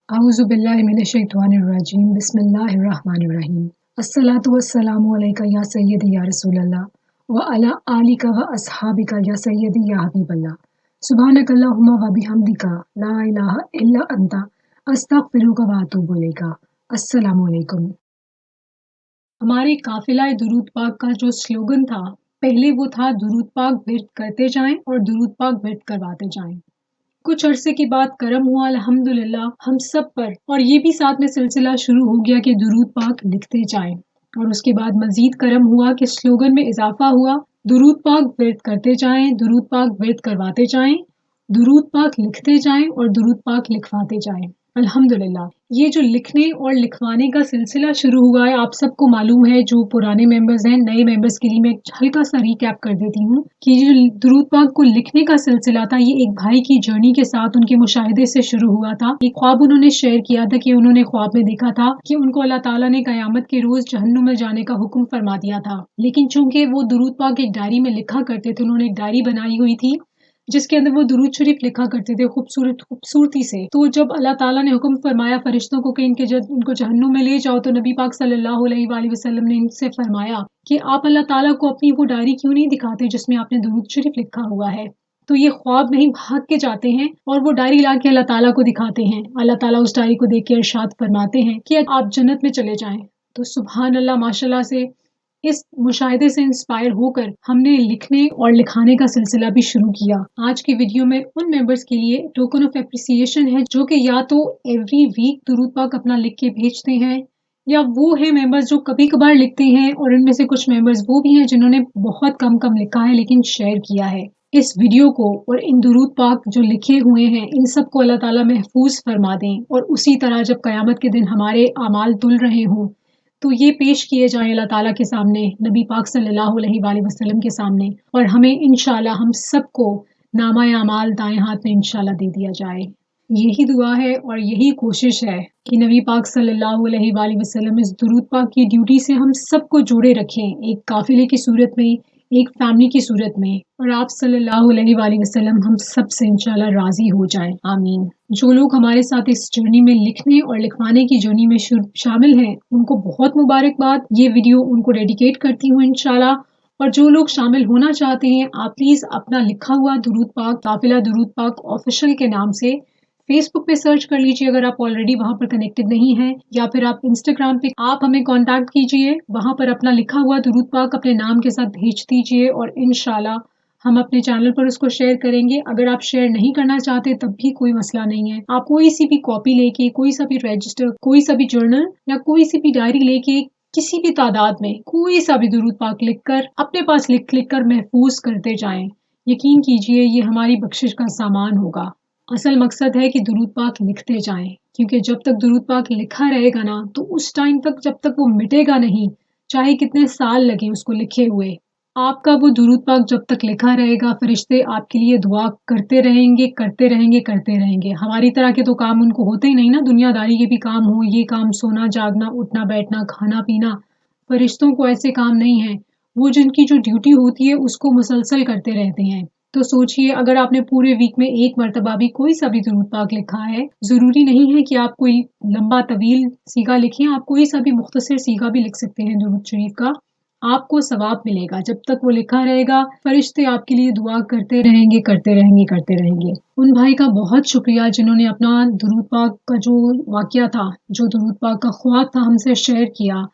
औज़ुबिल्लाहिमिनश्शैतानिर्रजीम बिस्मिल्लाहिर्रहमानिर्रहीम। अस्सलातु वस्सलामु अलैका या सय्यदी या रसूलल्लाह व अला आलिका व अस्हाबिका या सय्यदी या हबीबल्लाह। सुब्हानकल्लाहुम्मा व बिहम्दिका ला इलाहा इल्ला अंता अस्तगफिरुका व अतूबु इलैका। अस्सलामु अलैकुम। हमारे काफिला दुरूद पाक का जो स्लोगन था, पहले वो था दुरूद पाक विर्द करते जाएं और दुरूद पाक विर्द करवाते जाएं। कुछ अरसे के बाद करम हुआ अल्हम्दुलिल्लाह हम सब पर, और ये भी साथ में सिलसिला शुरू हो गया कि दुरूद पाक लिखते जाएं। और उसके बाद मजीद करम हुआ कि स्लोगन में इजाफा हुआ, दुरूद पाक विर्द करते जाएं, दुरूद पाक विर्द करवाते जाएं, दुरूद पाक लिखते जाएं और दुरूद पाक लिखवाते जाएं। अल्हम्दुलिल्लाह ये जो लिखने और लिखवाने का सिलसिला शुरू हुआ है, आप सबको मालूम है, जो पुराने मेंबर्स हैं, नए मेंबर्स के लिए मैं हल्का सा रिकैप कर देती हूँ कि जो दुरूद पाक को लिखने का सिलसिला था, ये एक भाई की जर्नी के साथ उनके मुशाहिदे से शुरू हुआ था। एक ख्वाब उन्होंने शेयर किया था कि उन्होंने ख्वाब में देखा था कि उनको अल्लाह ताला ने कयामत के रोज जहन्नुम में जाने का हुक्म फरमा दिया था। लेकिन चूंकि वो दुरूद पाक एक डायरी में लिखा करते थे, उन्होंने एक डायरी बनाई हुई थी जिसके अंदर वो दुरूद शरीफ लिखा करते थे खूबसूरती से। तो जब अल्लाह ताला ने हुक्म फरमाया फरिश्तों को कि इनको जहन्नुम में ले जाओ, तो नबी पाक सल्लल्लाहु अलैहि वसल्लम ने इनसे फरमाया कि आप अल्लाह ताला को अपनी वो डायरी क्यों नहीं दिखाते जिसमें आपने दुरूद शरीफ लिखा हुआ है। तो ये ख्वाब में ही भाग के जाते हैं और वो डायरी ला के अल्लाह ताला को दिखाते हैं। अल्लाह ताला उस डायरी को देख के इरशाद फरमाते हैं कि आप जन्नत में चले जाएं। तो सुभान अल्लाह, माशाल्लाह से इस मुशाहिदे से इंस्पायर होकर हमने लिखने और लिखाने का सिलसिला भी शुरू किया। आज की वीडियो में उन मेंबर्स के लिए टोकन ऑफ एप्रिसिएशन है जो कि या तो एवरी वीक दुरूद पाक अपना लिख के भेजते हैं, या वो है मेंबर्स जो कभी कभार लिखते हैं, और इनमें से कुछ मेंबर्स वो भी हैं जिन्होंने बहुत कम लिखा है लेकिन शेयर किया है। इस वीडियो को और इन दुरूद पाक जो लिखे हुए हैं, इन सब को अल्लाह ताला महफूज फरमा दें, और उसी तरह जब कयामत के दिन हमारे आमाल तुल रहे हों तो ये पेश किए जाएं अल्लाह ताला के सामने, नबी पाक सल्लल्लाहु अलैहि वसल्लम के सामने, और हमें इंशाल्लाह हम सबको नामा अमाल दाएं हाथ में इंशाल्लाह दे दिया जाए। यही दुआ है और यही कोशिश है कि नबी पाक सल्लल्लाहु अलैहि वसल्लम इस दुरूद पाक की ड्यूटी से हम सबको जोड़े रखें, एक काफिले की सूरत में, एक फैमिली की सूरत में, और आप सल्लल्लाहु अलैहि वसल्लम हम सब से इंशाल्लाह राजी हो जाएं। आमीन। जो लोग हमारे साथ इस जर्नी में लिखने और लिखवाने की जर्नी में शामिल हैं, उनको बहुत मुबारकबाद। ये वीडियो उनको डेडिकेट करती हूँ इंशाल्लाह। और जो लोग शामिल होना चाहते हैं, आप प्लीज अपना लिखा हुआ दुरूद पाक काफिला दुरूद पाक ऑफिशियल के नाम से फेसबुक पे सर्च कर लीजिए अगर आप ऑलरेडी वहां पर कनेक्टेड नहीं हैं, या फिर आप इंस्टाग्राम पे आप हमें कांटेक्ट कीजिए, वहां पर अपना लिखा हुआ दुरूद पाक अपने नाम के साथ भेज दीजिए और इंशाल्लाह हम अपने चैनल पर उसको शेयर करेंगे। अगर आप शेयर नहीं करना चाहते तब भी कोई मसला नहीं है, आप कोई सी भी कॉपी लेके, कोई सा भी रजिस्टर, कोई सा भी जर्नल या कोई सी भी डायरी लेके किसी भी तादाद में कोई सा भी दुरूद पाक लिखकर अपने पास लिख कर महफूज करते जाएं। यकीन कीजिए ये हमारी बख्शिश का सामान होगा। असल मकसद है कि दुरूद पाक लिखते जाएं, क्योंकि जब तक दुरूद पाक लिखा रहेगा ना, तो उस टाइम तक जब तक वो मिटेगा नहीं, चाहे कितने साल लगे उसको लिखे हुए, आपका वो दुरूद पाक जब तक लिखा रहेगा, फरिश्ते आपके लिए दुआ करते रहेंगे, करते रहेंगे, करते रहेंगे। हमारी तरह के तो काम उनको होते ही नहीं ना, दुनियादारी के भी काम हो, ये काम सोना जागना, उठना बैठना, खाना पीना, फरिश्तों को ऐसे काम नहीं है। वो जिनकी जो ड्यूटी होती है उसको मुसलसल करते रहते हैं। तो सोचिए, अगर आपने पूरे वीक में एक मरतबा भी कोई सा भी दुरूद पाक लिखा है, ज़रूरी नहीं है कि आप कोई लंबा तवील सीगा लिखें, आप कोई सा भी मुख्तसर सीगा भी लिख सकते हैं दुरूद शरीफ का, आपको सवाब मिलेगा। जब तक वो लिखा रहेगा, फरिश्ते आपके लिए दुआ करते रहेंगे, करते रहेंगे, करते रहेंगे। उन भाई का बहुत शुक्रिया जिन्होंने अपना दुरूद पाक का जो वाकया था, जो दुरूद पाक का ख्वाब था, हमसे शेयर किया,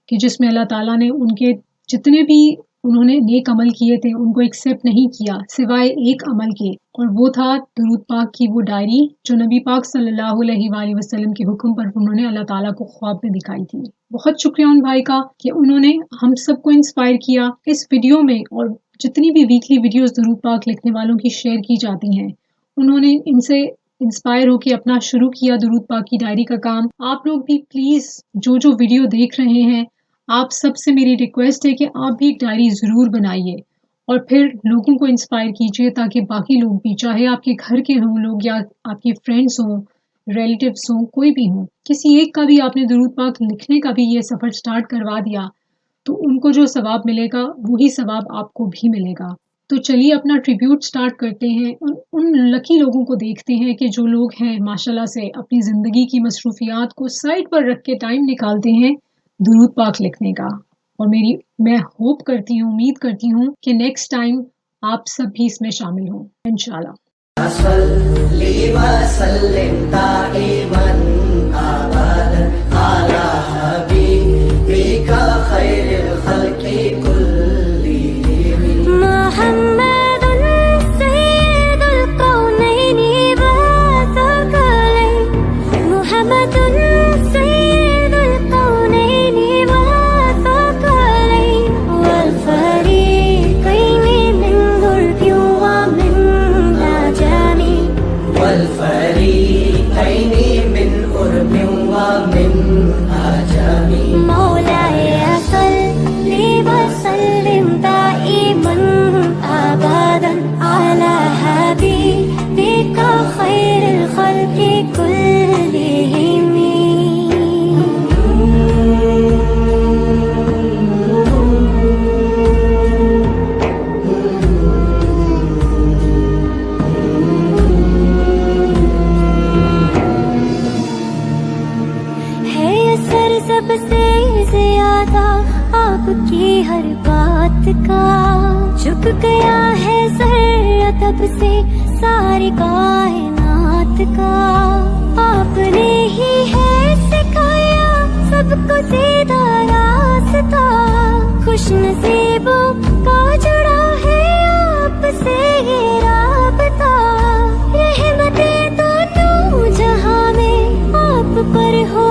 कि जिसमें अल्लाह ताला ने उनके जितने भी उन्होंने नेक अमल किए थे उनको एक्सेप्ट नहीं किया सिवाय एक अमल के, और वो था दुरूद पाक की वो डायरी जो नबी पाक सल्लल्लाहु अलैहि वसल्लम के हुक्म पर उन्होंने अल्लाह ताला को ख्वाब में दिखाई थी। बहुत शुक्रिया उन भाई का कि उन्होंने हम सबको इंस्पायर किया। इस वीडियो में और जितनी भी वीकली वीडियोस दुरूद पाक लिखने वालों की शेयर की जाती हैं, उन्होंने इनसे इंस्पायर होकर अपना शुरू किया दुरूद पाक की डायरी का काम। आप लोग भी प्लीज जो जो वीडियो देख रहे हैं, आप सबसे मेरी रिक्वेस्ट है कि आप भी एक डायरी ज़रूर बनाइए और फिर लोगों को इंस्पायर कीजिए, ताकि बाकी लोग भी, चाहे आपके घर के हों लोग या आपके फ्रेंड्स हों, रिलेटिव्स हों, कोई भी हो, किसी एक का भी आपने दुरूद पाक लिखने का भी ये सफ़र स्टार्ट करवा दिया, तो उनको जो सवाब मिलेगा वही सवाब आपको भी मिलेगा। तो चलिए अपना ट्रिब्यूट स्टार्ट करते हैं। उन लकी लोगों को देखते हैं कि जो लोग हैं माशाल्लाह से अपनी ज़िंदगी की मसरूफियात को साइड पर रख के टाइम निकालते हैं दुरूद पाक लिखने का। और मैं होप करती हूँ, उम्मीद करती हूँ कि नेक्स्ट टाइम आप सब भी इसमें शामिल हों इंशाल्लाह। आपकी हर बात का झुक गया है सर अदब से सारी कायनात का। आपने ही है सिखाया सबको सीधा रास्ता, खुश नसीबों का जुड़ा है आपसे ये राबता। रहमतें तो तू जहां में आप पर हो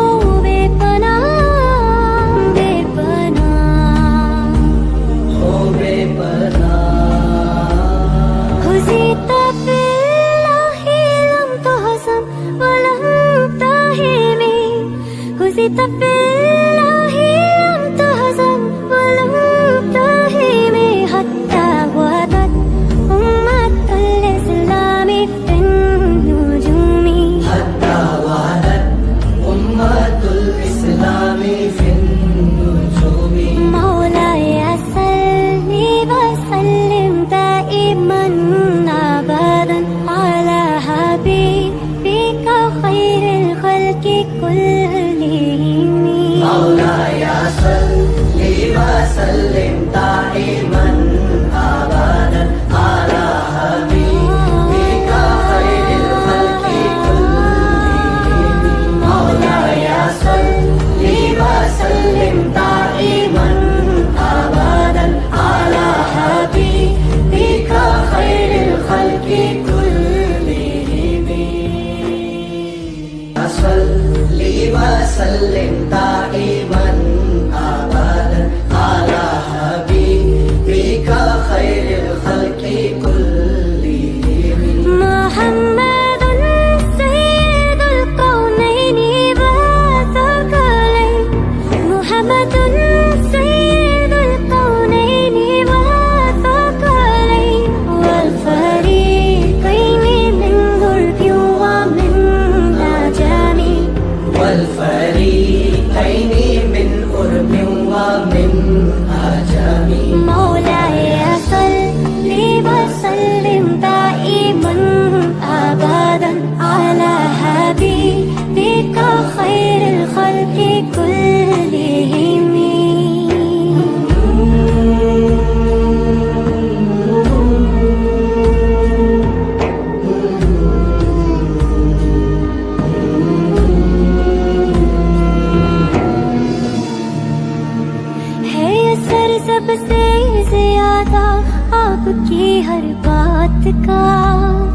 आपकी हर बात का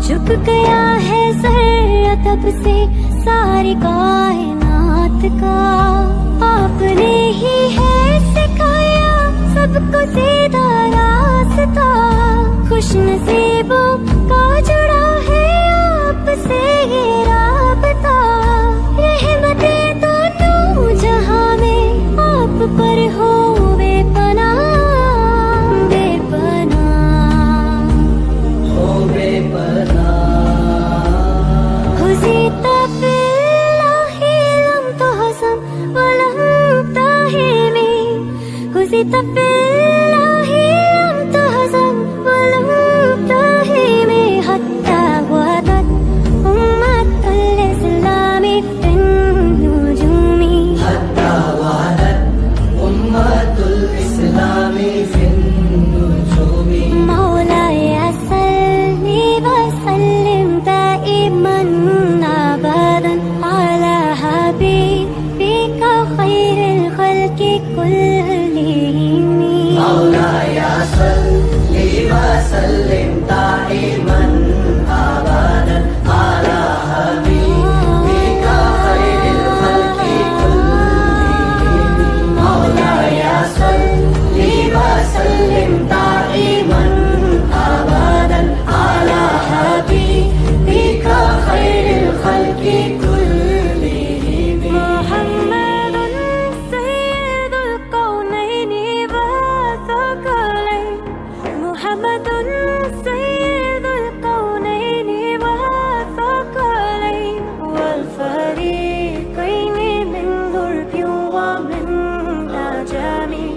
झुक गया है सर अदब से सारी कायनात का। आपने ही है सिखाया सबको सीधा रास्ता, खुश नसीबों का जुड़ा है आपसे ये राबता। रहमतें तो तू जहां में आप पर हो طب الله لم تهزم ولم कुल्लिहिम। मौलाया सल्लि व सल्लिम दाइमन अबदन अला हबीबिका खैरिल खल्qi कुल्लिहिम। मौलाया सल्लि व सल्लिम दाइमन अबदन अला हबीबिका खैरिल खल्qi कुल्लिहिम। मुहम्मदुन सय्यदुल कौनैनि व सकलैन। मुहम्मदुन सय्यदुल कौनैनि व सकलैन। वल फरीक़ैनि मिन उर्बिन व मिन अजमी।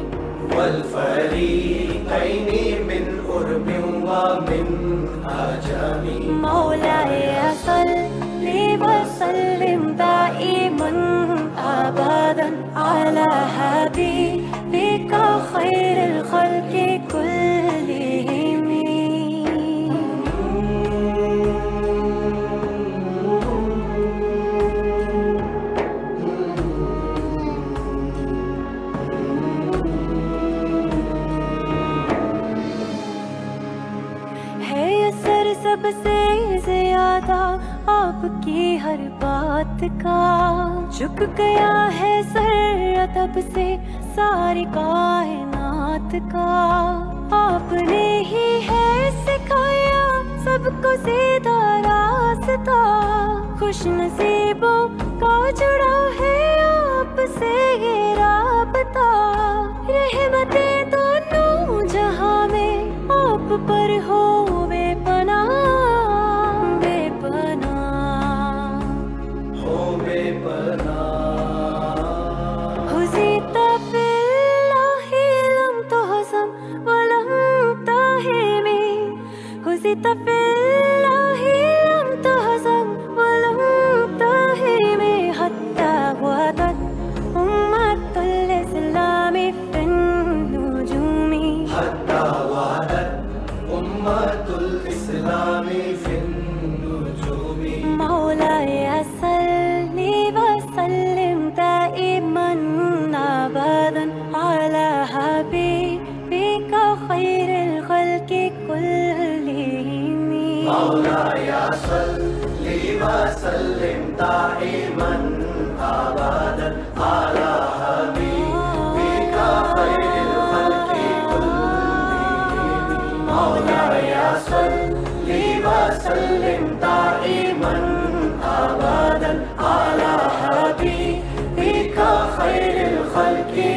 والفريقين من قرب ومن عجم। مولاي صل وسلم دائما أبدا على حبيبك خير الخلق كلهم. है असर सबसे ज्यादा आपकी हर बात का। झुक गया है सर अदब से सारी कायनात का। आपने ही है सिखाया सबको सीधा रास्ता। खुश नसीबों का जुड़ा है आपसे ये राबता। रहमतें दोनों जहां में आप पर हो बेपनाह बेपनाह। हो बेपनाह। हुज़ीत फ़िल्लाहि लम तुहज़म व लम ताहिमी। हुज़ीत फ़िल्लाहि लम तुहज़म व लम ताहिमी। हत्ता वदत उम्मतुल इस्लामी फ़िन नुजूमी। हत्ता वदत उम्मतुल इस्लामी फ़िन नुजूमी। मौलाय सल्लि व सल्लिम दाइमन अबदन अला हबीबिका खैरिल खल्qi कुल्लिहिम। मौलाया सल्लि व सल्लिम दाइमन अबदन अला हबीबिका खैरिल खल्qi कुल्लिहिम। मौलाया सल्लि व सल्लिम दाइमन अबदन अला हबीबिका खैरिल खल्qi